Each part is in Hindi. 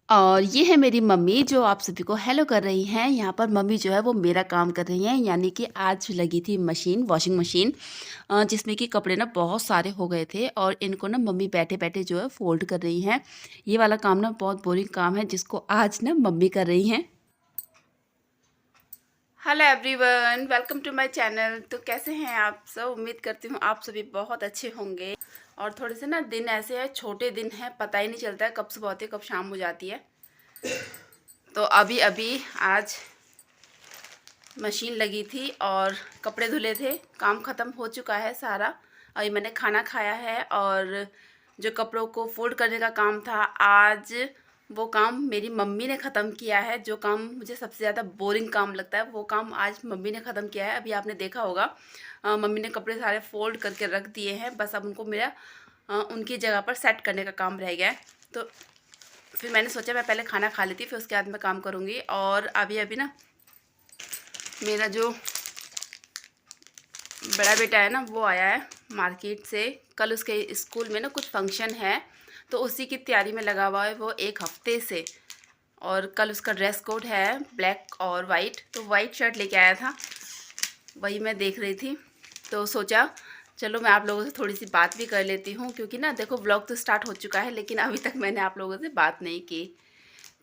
और ये है मेरी मम्मी जो आप सभी को हेलो कर रही हैं। यहाँ पर मम्मी जो है वो मेरा काम कर रही हैं, यानी कि आज लगी थी मशीन, वॉशिंग मशीन, जिसमें कि कपड़े ना बहुत सारे हो गए थे और इनको ना मम्मी बैठे-बैठे जो है फ़ोल्ड कर रही हैं। ये वाला काम ना बहुत बोरिंग काम है जिसको आज ना मम्मी कर रही हैं। Hello everyone, welcome to my channel. तो कैसे हैं आप सब? उम्मीद करती हूँ आप सभी बहुत अच्छे होंगे। और थोड़े से ना दिन ऐसे हैं, छोटे दिन हैं, पता ही नहीं चलता है कब सुबह होती है कब शाम हो जाती है। तो अभी अभी आज मशीन लगी थी और कपड़े धुले थे, काम ख़त्म हो चुका है सारा। अभी मैंने खाना खाया है और जो कपड़ों को फोल्ड करने का काम था आज वो काम मेरी मम्मी ने ख़त्म किया है। जो काम मुझे सबसे ज़्यादा बोरिंग काम लगता है वो काम आज मम्मी ने ख़त्म किया है। अभी आपने देखा होगा मम्मी ने कपड़े सारे फोल्ड करके रख दिए हैं, बस अब उनको मेरा उनकी जगह पर सेट करने का काम रह गया है। तो फिर मैंने सोचा मैं पहले खाना खा लेती, फिर उसके बाद मैं काम करूँगी। और अभी अभी ना मेरा जो बड़ा बेटा है ना वो आया है मार्केट से। कल उसके स्कूल में ना कुछ फंक्शन है तो उसी की तैयारी में लगा हुआ है वो एक हफ्ते से। और कल उसका ड्रेस कोड है ब्लैक और वाइट, तो वाइट शर्ट लेके आया था, वही मैं देख रही थी। तो सोचा चलो मैं आप लोगों से थोड़ी सी बात भी कर लेती हूँ, क्योंकि ना देखो व्लॉग तो स्टार्ट हो चुका है लेकिन अभी तक मैंने आप लोगों से बात नहीं की।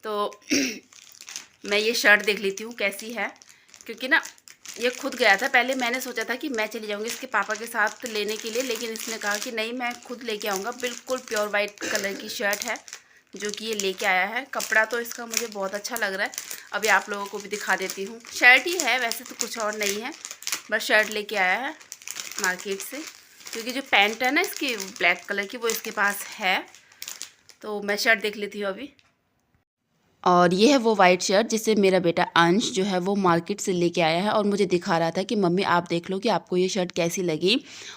तो मैं ये शर्ट देख लेती हूँ कैसी है, क्योंकि ना ये खुद गया था। पहले मैंने सोचा था कि मैं चली जाऊँगी इसके पापा के साथ लेने के लिए, लेकिन इसने कहा कि नहीं मैं खुद लेके आऊँगा। बिल्कुल प्योर वाइट कलर की शर्ट है जो कि ये लेके आया है। कपड़ा तो इसका मुझे बहुत अच्छा लग रहा है, अभी आप लोगों को भी दिखा देती हूँ। शर्ट ही है वैसे तो कुछ और नहीं है, बस शर्ट लेके आया है मार्केट से, क्योंकि जो पैंट है ना इसकी ब्लैक कलर की वो इसके पास है। तो मैं शर्ट देख लेती हूँ अभी। और ये है वो वाइट शर्ट जिसे मेरा बेटा अंश जो है वो मार्केट से लेके आया है और मुझे दिखा रहा था कि मम्मी आप देख लो कि आपको ये शर्ट कैसी लगी।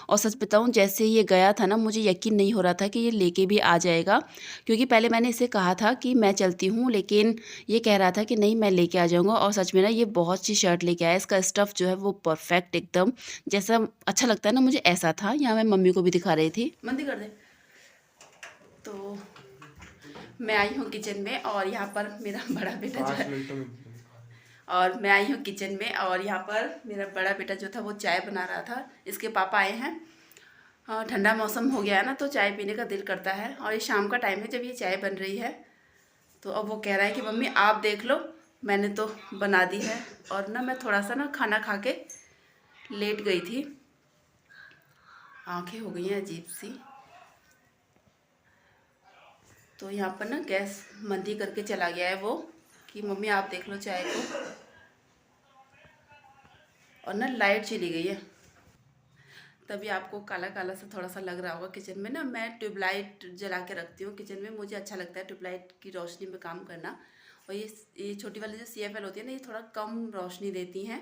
और सच बताऊं जैसे ये गया था ना मुझे यकीन नहीं हो रहा था कि ये लेके भी आ जाएगा, क्योंकि पहले मैंने इसे कहा था कि मैं चलती हूँ, लेकिन ये कह रहा था कि नहीं मैं लेके आ जाऊँगा। और सच में ना ये बहुत अच्छी शर्ट लेके आया। इसका स्टफ़ जो है वो परफेक्ट एकदम जैसा अच्छा लगता है ना मुझे ऐसा था। यहाँ मैं मम्मी को भी दिखा रही थी। मंदी कर दे। तो मैं आई हूँ किचन में और यहाँ पर मेरा बड़ा बेटा जो है, और मैं आई हूँ किचन में और यहाँ पर मेरा बड़ा बेटा जो था वो चाय बना रहा था। इसके पापा आए हैं। हाँ, ठंडा मौसम हो गया है ना तो चाय पीने का दिल करता है, और ये शाम का टाइम है जब ये चाय बन रही है। तो अब वो कह रहा है कि मम्मी आप देख लो मैंने तो बना दी है। और ना मैं थोड़ा सा ना खाना खा के लेट गई थी, आंखें हो गई हैं अजीब सी। तो यहाँ पर ना गैस मंदी करके चला गया है वो कि मम्मी आप देख लो चाय को। और ना लाइट चली गई है, तभी आपको काला काला सा थोड़ा सा लग रहा होगा। किचन में ना मैं ट्यूबलाइट जला के रखती हूँ किचन में, मुझे अच्छा लगता है ट्यूबलाइट की रोशनी में काम करना। और ये छोटी वाली जो CFL होती है ना ये थोड़ा कम रोशनी देती हैं।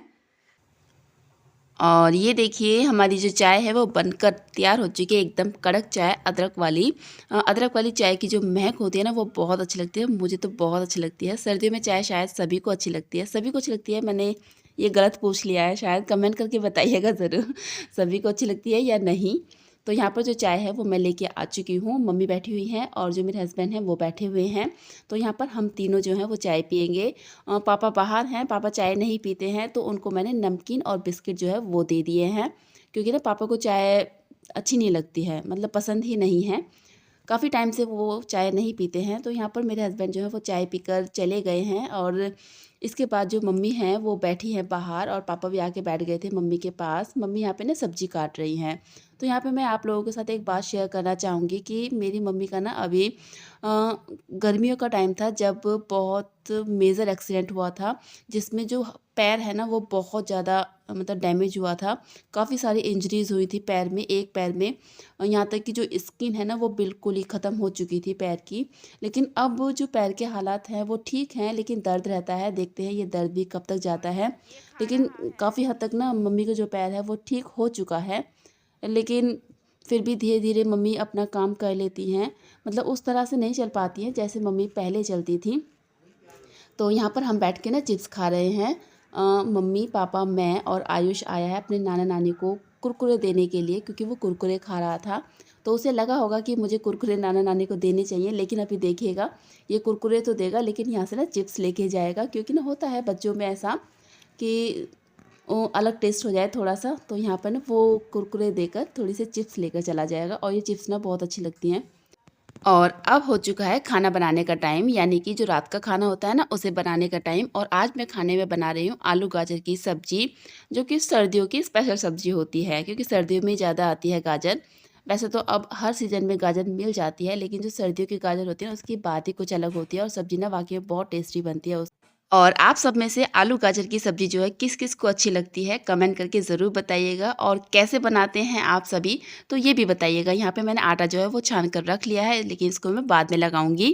और ये देखिए हमारी जो चाय है वो बनकर तैयार हो चुकी है, एकदम कड़क चाय अदरक वाली। अदरक वाली चाय की जो महक होती है ना वो बहुत अच्छी लगती है, मुझे तो बहुत अच्छी लगती है। सर्दियों में चाय शायद सभी को अच्छी लगती है, सभी को अच्छी लगती है। मैंने ये गलत पूछ लिया है शायद, कमेंट करके बताइएगा ज़रूर सभी को अच्छी लगती है या नहीं। तो यहाँ पर जो चाय है वो मैं लेके आ चुकी हूँ, मम्मी बैठी हुई हैं और जो मेरे हस्बैंड हैं वो बैठे हुए हैं। तो यहाँ पर हम तीनों जो हैं वो चाय पियेंगे। पापा बाहर हैं, पापा चाय नहीं पीते हैं, तो उनको मैंने नमकीन और बिस्किट जो है वो दे दिए हैं, क्योंकि ना पापा को चाय अच्छी नहीं लगती है, मतलब पसंद ही नहीं है। काफ़ी टाइम से वो चाय नहीं पीते हैं। तो यहाँ पर मेरे हस्बैंड जो है वो चाय पीकर चले गए हैं और इसके बाद जो मम्मी हैं वो बैठी हैं बाहर और पापा भी आके बैठ गए थे मम्मी के पास। मम्मी यहाँ पे ना सब्ज़ी काट रही हैं। तो यहाँ पे मैं आप लोगों के साथ एक बात शेयर करना चाहूँगी कि मेरी मम्मी का ना अभी गर्मियों का टाइम था जब बहुत मेजर एक्सीडेंट हुआ था, जिसमें जो पैर है ना वो बहुत ज़्यादा मतलब डैमेज हुआ था। काफ़ी सारी इंजरीज़ हुई थी पैर में, एक पैर में। और यहाँ तक कि जो स्किन है ना वो बिल्कुल ही ख़त्म हो चुकी थी पैर की। लेकिन अब जो पैर के हालात हैं वो ठीक हैं, लेकिन दर्द रहता है। देखते हैं ये दर्द भी कब तक जाता है। लेकिन काफ़ी हद तक ना मम्मी का जो पैर है वो ठीक हो चुका है, लेकिन फिर भी धीरे धीरे मम्मी अपना काम कर लेती हैं। मतलब उस तरह से नहीं चल पाती हैं जैसे मम्मी पहले चलती थी। तो यहाँ पर हम बैठ के ना चिप्स खा रहे हैं। मम्मी पापा मैं और आयुष आया है अपने नाना नानी को कुरकुरे देने के लिए, क्योंकि वो कुरकुरे खा रहा था। तो उसे लगा होगा कि मुझे कुरकुरे नाना नानी को देने चाहिए, लेकिन अभी देखिएगा ये कुरकुरे तो देगा लेकिन यहाँ से ना चिप्स लेके जाएगा, क्योंकि ना होता है बच्चों में ऐसा कि वो अलग टेस्ट हो जाए थोड़ा सा, तो यहाँ पर ना वो कुरकुरे देकर थोड़ी सी चिप्स लेकर चला जाएगा। और ये चिप्स ना बहुत अच्छी लगती हैं। और अब हो चुका है खाना बनाने का टाइम, यानी कि जो रात का खाना होता है ना उसे बनाने का टाइम। और आज मैं खाने में बना रही हूँ आलू गाजर की सब्जी, जो कि सर्दियों की स्पेशल सब्जी होती है, क्योंकि सर्दियों में ज़्यादा आती है गाजर। वैसे तो अब हर सीज़न में गाजर मिल जाती है, लेकिन जो सर्दियों की गाजर होती है ना उसकी बात ही कुछ अलग होती है, और सब्जी ना वाकई में बहुत टेस्टी बनती है। और आप सब में से आलू गाजर की सब्ज़ी जो है किस किस को अच्छी लगती है कमेंट करके ज़रूर बताइएगा, और कैसे बनाते हैं आप सभी तो ये भी बताइएगा। यहाँ पे मैंने आटा जो है वो छान कर रख लिया है, लेकिन इसको मैं बाद में लगाऊंगी।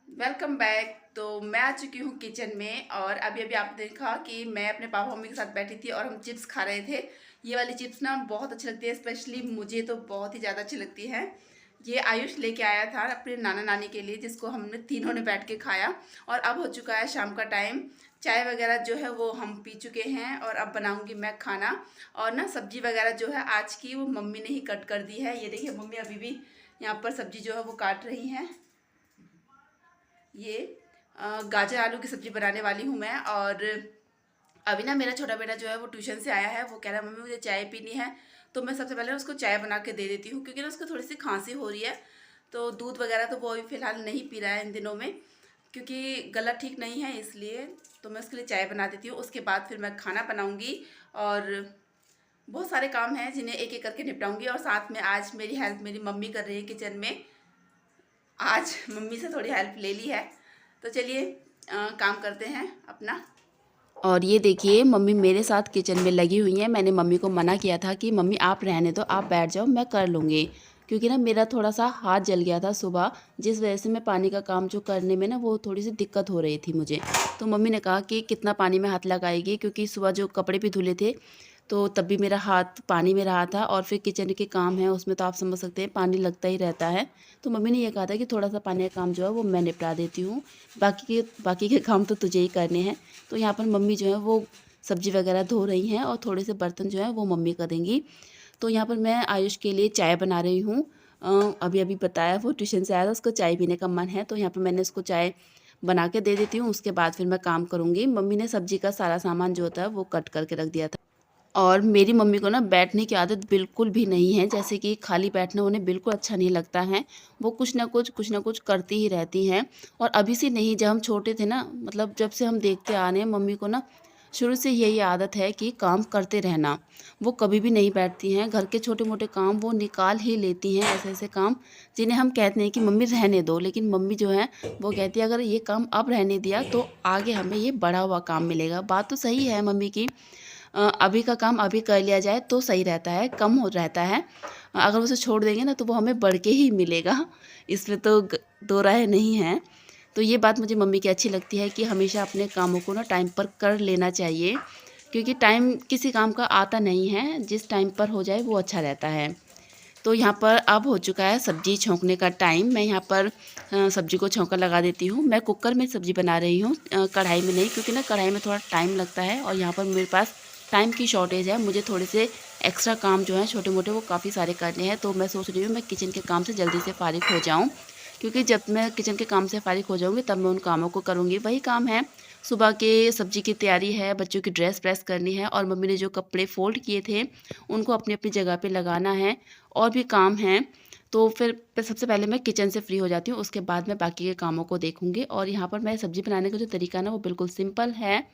Welcome back. तो मैं आ चुकी हूँ किचन में, और अभी अभी आपने देखा कि मैं अपने पापा मम्मी के साथ बैठी थी और हम चिप्स खा रहे थे। ये वाली चिप्स ना बहुत अच्छी लगती है, स्पेशली मुझे तो बहुत ही ज़्यादा अच्छी लगती है। ये आयुष लेके आया था अपने नाना नानी के लिए, जिसको हमने तीनों ने बैठ के खाया। और अब हो चुका है शाम का टाइम, चाय वगैरह जो है वो हम पी चुके हैं, और अब बनाऊंगी मैं खाना। और ना सब्जी वगैरह जो है आज की वो मम्मी ने ही कट कर दी है। ये देखिए मम्मी अभी भी यहाँ पर सब्जी जो है वो काट रही हैं। ये गाजर आलू की सब्ज़ी बनाने वाली हूँ मैं। और अभी ना मेरा छोटा बेटा जो है वो ट्यूशन से आया है, वो कह रहा है मम्मी मुझे चाय पीनी है। तो मैं सबसे पहले उसको चाय बना के दे देती हूँ, क्योंकि ना उसको थोड़ी सी खांसी हो रही है। तो दूध वगैरह तो वो अभी फ़िलहाल नहीं पी रहा है इन दिनों में, क्योंकि गला ठीक नहीं है, इसलिए तो मैं उसके लिए चाय बना देती हूँ। उसके बाद फिर मैं खाना बनाऊँगी, और बहुत सारे काम हैं जिन्हें एक एक करके निपटाऊँगी। और साथ में आज मेरी हेल्प मेरी मम्मी कर रही है किचन में। आज मम्मी से थोड़ी हेल्प ले ली है, तो चलिए काम करते हैं अपना। और ये देखिए मम्मी मेरे साथ किचन में लगी हुई हैं। मैंने मम्मी को मना किया था कि मम्मी आप रहने दो, आप बैठ जाओ, मैं कर लूँगी, क्योंकि ना मेरा थोड़ा सा हाथ जल गया था सुबह, जिस वजह से मैं पानी का काम जो करने में ना वो थोड़ी सी दिक्कत हो रही थी मुझे। तो मम्मी ने कहा कि कितना पानी में हाथ लगाएगी, क्योंकि सुबह जो कपड़े भी धुले थे तो तब भी मेरा हाथ पानी में रहा था, और फिर किचन के काम है उसमें तो आप समझ सकते हैं पानी लगता ही रहता है। तो मम्मी ने ये कहा था कि थोड़ा सा पानी का काम जो है वो मैं निपटा देती हूँ, बाकी के काम तो तुझे ही करने हैं। तो यहाँ पर मम्मी जो है वो सब्ज़ी वगैरह धो रही हैं, और थोड़े से बर्तन जो है वो मम्मी करेंगी। तो यहाँ पर मैं आयुष के लिए चाय बना रही हूँ। अभी अभी बताया वो ट्यूशन से आया था, उसको चाय पीने का मन है, तो यहाँ पर मैंने उसको चाय बना के दे देती हूँ। उसके बाद फिर मैं काम करूँगी। मम्मी ने सब्ज़ी का सारा सामान जो होता है वो कट करके रख दिया था। और मेरी मम्मी को ना बैठने की आदत बिल्कुल भी नहीं है, जैसे कि खाली बैठना उन्हें बिल्कुल अच्छा नहीं लगता है। वो कुछ ना कुछ करती ही रहती हैं। और अभी से नहीं, जब हम छोटे थे ना, मतलब जब से हम देखते आ रहे हैं मम्मी को ना शुरू से यही आदत है कि काम करते रहना। वो कभी भी नहीं बैठती हैं। घर के छोटे मोटे काम वो निकाल ही लेती हैं, ऐसे ऐसे काम जिन्हें हम कहते हैं कि मम्मी रहने दो, लेकिन मम्मी जो है वो कहती है अगर ये काम अब रहने दिया तो आगे हमें ये बढ़ा हुआ काम मिलेगा। बात तो सही है मम्मी की। अभी का काम अभी कर लिया जाए तो सही रहता है, कम हो रहता है। अगर उसे छोड़ देंगे ना तो वो हमें बढ़ के ही मिलेगा, इसमें तो दो राय नहीं है। तो ये बात मुझे मम्मी की अच्छी लगती है कि हमेशा अपने कामों को ना टाइम पर कर लेना चाहिए, क्योंकि टाइम किसी काम का आता नहीं है, जिस टाइम पर हो जाए वो अच्छा रहता है। तो यहाँ पर अब हो चुका है सब्ज़ी छौंकने का टाइम। मैं यहाँ पर सब्ज़ी को छौंका लगा देती हूँ। मैं कुकर में सब्ज़ी बना रही हूँ, कढ़ाई में नहीं, क्योंकि ना कढ़ाई में थोड़ा टाइम लगता है, और यहाँ पर मेरे पास टाइम की शॉर्टेज है। मुझे थोड़े से एक्स्ट्रा काम जो हैं छोटे मोटे वो काफ़ी सारे करने हैं। तो मैं सोच रही हूँ मैं किचन के काम से जल्दी से फ़ारिग हो जाऊँ, क्योंकि जब मैं किचन के काम से फ़ारिग हो जाऊँगी तब मैं उन कामों को करूँगी। वही काम है, सुबह के सब्ज़ी की तैयारी है, बच्चों की ड्रेस प्रेस करनी है, और मम्मी ने जो कपड़े फ़ोल्ड किए थे उनको अपनी अपनी जगह पे लगाना है, और भी काम हैं। तो फिर सबसे पहले मैं किचन से फ्री हो जाती हूँ, उसके बाद मैं बाकी के कामों को देखूँगी। और यहाँ पर मैं सब्ज़ी बनाने का जो तरीका ना वो बिल्कुल सिंपल है।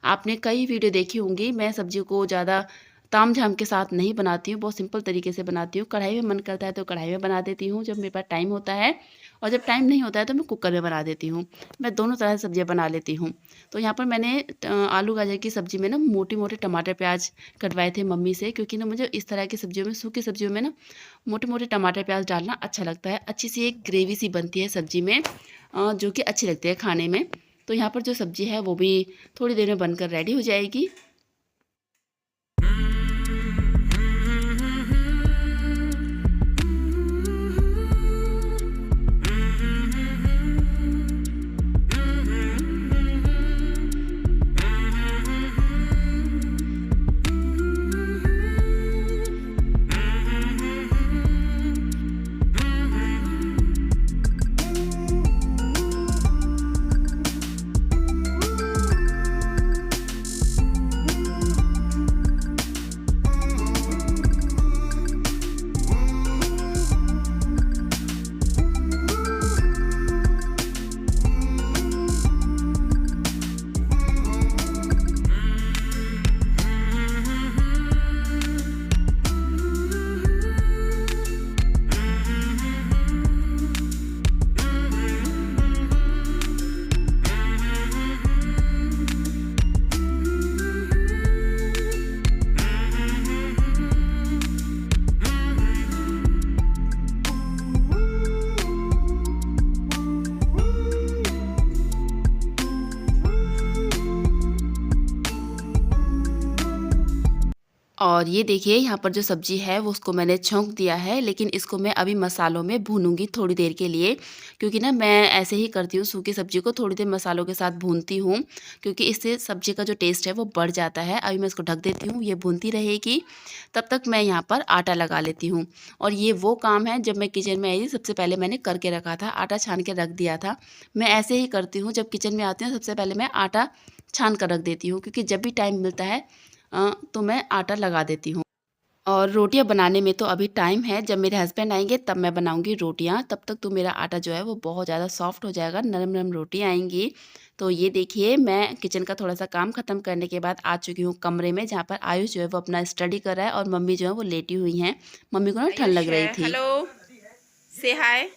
आपने कई वीडियो देखी होंगी, मैं सब्ज़ी को ज़्यादा ताम-झाम के साथ नहीं बनाती हूँ, बहुत सिंपल तरीके से बनाती हूँ। कढ़ाई में मन करता है तो कढ़ाई में बना देती हूँ जब मेरे पास टाइम होता है, और जब टाइम नहीं होता है तो मैं कुकर में बना देती हूँ। मैं दोनों तरह से सब्ज़ियाँ बना लेती हूँ। तो यहाँ पर मैंने आलू गाजर की सब्ज़ी में ना मोटे-मोटे टमाटर प्याज कटवाए थे मम्मी से, क्योंकि ना मुझे इस तरह की सब्ज़ियों में, सूखी सब्ज़ियों में ना मोटे-मोटे टमाटर प्याज डालना अच्छा लगता है। अच्छी सी एक ग्रेवी सी बनती है सब्ज़ी में, जो कि अच्छी लगती है खाने में। तो यहाँ पर जो सब्ज़ी है वो भी थोड़ी देर में बनकर रेडी हो जाएगी। और ये देखिए यहाँ पर जो सब्ज़ी है वो उसको मैंने छौंक दिया है, लेकिन इसको मैं अभी मसालों में भूनूँगी थोड़ी देर के लिए, क्योंकि ना मैं ऐसे ही करती हूँ, सूखी सब्ज़ी को थोड़ी देर मसालों के साथ भूनती हूँ, क्योंकि इससे सब्ज़ी का जो टेस्ट है वो बढ़ जाता है। अभी मैं इसको ढक देती हूँ, ये भूनती रहेगी, तब तक मैं यहाँ पर आटा लगा लेती हूँ। और ये वो काम है, जब मैं किचन में आई थी सबसे पहले मैंने करके रखा था, आटा छान के रख दिया था। मैं ऐसे ही करती हूँ, जब किचन में आती हूँ सबसे पहले मैं आटा छान कर रख देती हूँ, क्योंकि जब भी टाइम मिलता है तो मैं आटा लगा देती हूँ। और रोटियां बनाने में तो अभी टाइम है, जब मेरे हस्बैंड आएंगे तब मैं बनाऊंगी रोटियां, तब तक तो मेरा आटा जो है वो बहुत ज़्यादा सॉफ्ट हो जाएगा, नरम नरम रोटियां आएंगी। तो ये देखिए मैं किचन का थोड़ा सा काम ख़त्म करने के बाद आ चुकी हूँ कमरे में, जहाँ पर आयुष जो है वो अपना स्टडी कर रहा है और मम्मी जो है वो लेटी हुई हैं। मम्मी को ना ठंड लग रही थी। हेलो, से हाय।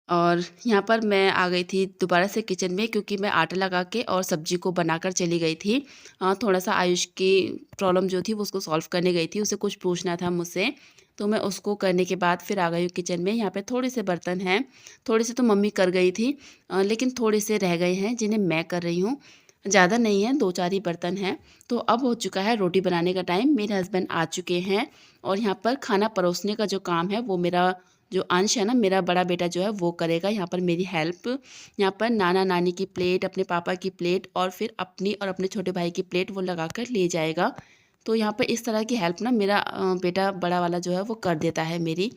और यहाँ पर मैं आ गई थी दोबारा से किचन में, क्योंकि मैं आटा लगा के और सब्जी को बनाकर चली गई थी। थोड़ा सा आयुष की प्रॉब्लम जो थी वो उसको सॉल्व करने गई थी, उसे कुछ पूछना था मुझसे, तो मैं उसको करने के बाद फिर आ गई हूँ किचन में। यहाँ पे थोड़े से बर्तन हैं, थोड़े से तो मम्मी कर गई थी, लेकिन थोड़े से रह गए हैं जिन्हें मैं कर रही हूँ। ज़्यादा नहीं है, 2-4 ही बर्तन हैं। तो अब हो चुका है रोटी बनाने का टाइम, मेरे हस्बैंड आ चुके हैं और यहाँ पर खाना परोसने का जो काम है वो मेरा जो अंश है ना, मेरा बड़ा बेटा जो है वो करेगा यहाँ पर मेरी हेल्प। यहाँ पर नाना नानी की प्लेट, अपने पापा की प्लेट और फिर अपनी और अपने छोटे भाई की प्लेट वो लगा कर ले जाएगा। तो यहाँ पर इस तरह की हेल्प ना मेरा बेटा बड़ा वाला जो है वो कर देता है मेरी।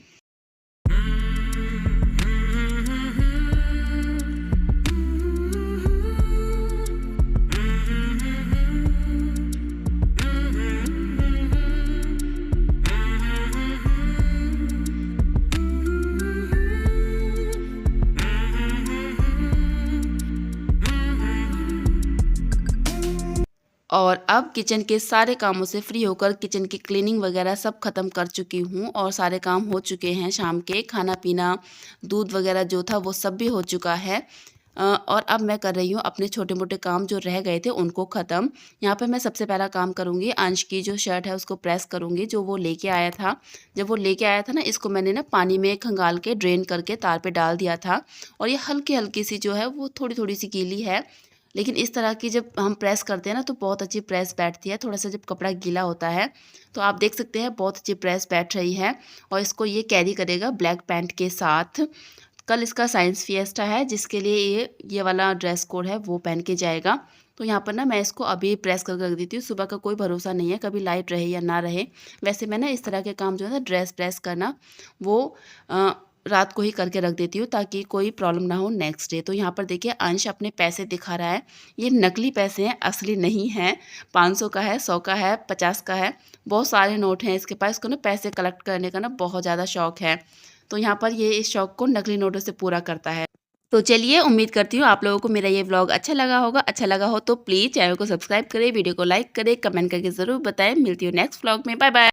और अब किचन के सारे कामों से फ्री होकर किचन की क्लीनिंग वगैरह सब ख़त्म कर चुकी हूँ और सारे काम हो चुके हैं शाम के। खाना पीना, दूध वगैरह जो था वो सब भी हो चुका है। और अब मैं कर रही हूँ अपने छोटे मोटे काम जो रह गए थे उनको ख़त्म। यहाँ पे मैं सबसे पहला काम करूँगी, अंश की जो शर्ट है उसको प्रेस करूँगी, जो वो लेके आया था। जब वो लेके आया था ना, इसको मैंने ना पानी में खंगाल के ड्रेन करके तार पे डाल दिया था, और ये हल्की हल्की सी जो है वो थोड़ी थोड़ी सी गीली है, लेकिन इस तरह की जब हम प्रेस करते हैं ना तो बहुत अच्छी प्रेस बैठती है। थोड़ा सा जब कपड़ा गीला होता है तो आप देख सकते हैं बहुत अच्छी प्रेस बैठ रही है। और इसको ये कैरी करेगा ब्लैक पैंट के साथ। कल इसका साइंस फिएस्टा है, जिसके लिए ये वाला ड्रेस कोड है वो पहन के जाएगा। तो यहाँ पर ना मैं इसको अभी प्रेस कर रख देती हूँ, सुबह का कोई भरोसा नहीं है, कभी लाइट रहे या ना रहे। वैसे मैं ना इस तरह के काम जो है ना, ड्रेस प्रेस करना, वो रात को ही करके रख देती हूँ ताकि कोई प्रॉब्लम ना हो नेक्स्ट डे। तो यहाँ पर देखिए अंश अपने पैसे दिखा रहा है। ये नकली पैसे हैं, असली नहीं हैं। 500 का है, 100 का है, 50 का है, बहुत सारे नोट हैं इसके पास। इसको ना पैसे कलेक्ट करने का ना बहुत ज़्यादा शौक है, तो यहाँ पर ये इस शौक को नकली नोटों से पूरा करता है। तो चलिए, उम्मीद करती हूँ आप लोगों को मेरा ये व्लॉग अच्छा लगा होगा। अच्छा लगा हो तो प्लीज़ चैनल को सब्सक्राइब करें, वीडियो को लाइक करें, कमेंट करके ज़रूर बताएं। मिलती हूँ नेक्स्ट व्लॉग में। Bye bye.